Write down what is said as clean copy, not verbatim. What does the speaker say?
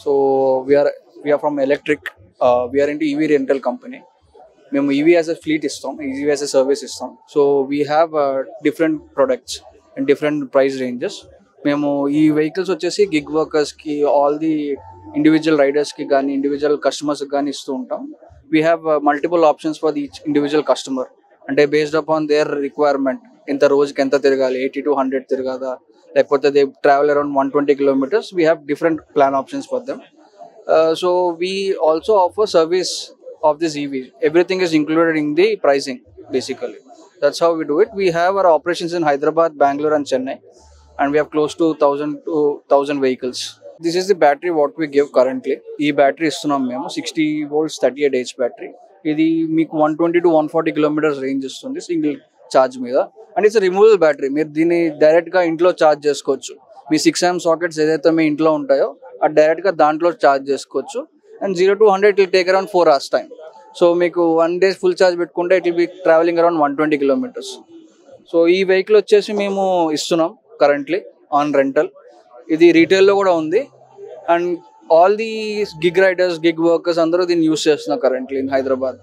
So we are from electric. We are into EV rental company. మేము EV as a fleet ఇస్తాం, EV as a service ఇస్తాం. So we have different products and different price ranges. మేము ఈ vehicles వచ్చేసి gig వర్కర్స్కి, all the individual రైడర్స్కి కానీ individual కస్టమర్స్కి కానీ ఇస్తూ ఉంటాం. We have multiple options for each individual customer. అంటే బేస్డ్ అపాన్ దేర్ రిక్వైర్మెంట్, ఇంత రోజుకి ఎంత తిరగాలి, 80 to 100 తిరగాదా, లేకపోతే they travel around 120 kilometers. We have different plan options for them. So we also offer service of this EV. Everything is included in the pricing, basically. That's how we do it. We have our operations in Hyderabad, Bangalore and Chennai, and we have close to 1,000 vehicles. This is the battery what we give currently. ఈ battery ఇస్తున్నాం మేము 60 volts 38 H battery. ఇది మీకు 120 to 140 kilometers range ఇస్తుంది single charge మీద. And it's removable battery. మీరు దీన్ని డైరెక్ట్గా ఇంట్లో ఛార్జ్ చేసుకోవచ్చు. మీ 6am సాకెట్స్ ఏదైతే మీ ఇంట్లో ఉంటాయో అది డైరెక్ట్గా దాంట్లో ఛార్జ్ చేసుకోవచ్చు. And 0 to 100 will take around 4 hours time. So మీకు 1 day ఫుల్ ఛార్జ్ పెట్టుకుంటే it will be travelling around 120 kilometers. So ఈ వెహికల్ వచ్చేసి మేము ఇస్తున్నాం కరెంట్లీ ఆన్ రెంటల్. ఇది రీటైల్లో కూడా ఉంది. And all the gig riders, gig workers అందరూ దీన్ని యూస్ చేస్తున్నారు కరెంట్లీ ఇన్ హైదరాబాద్.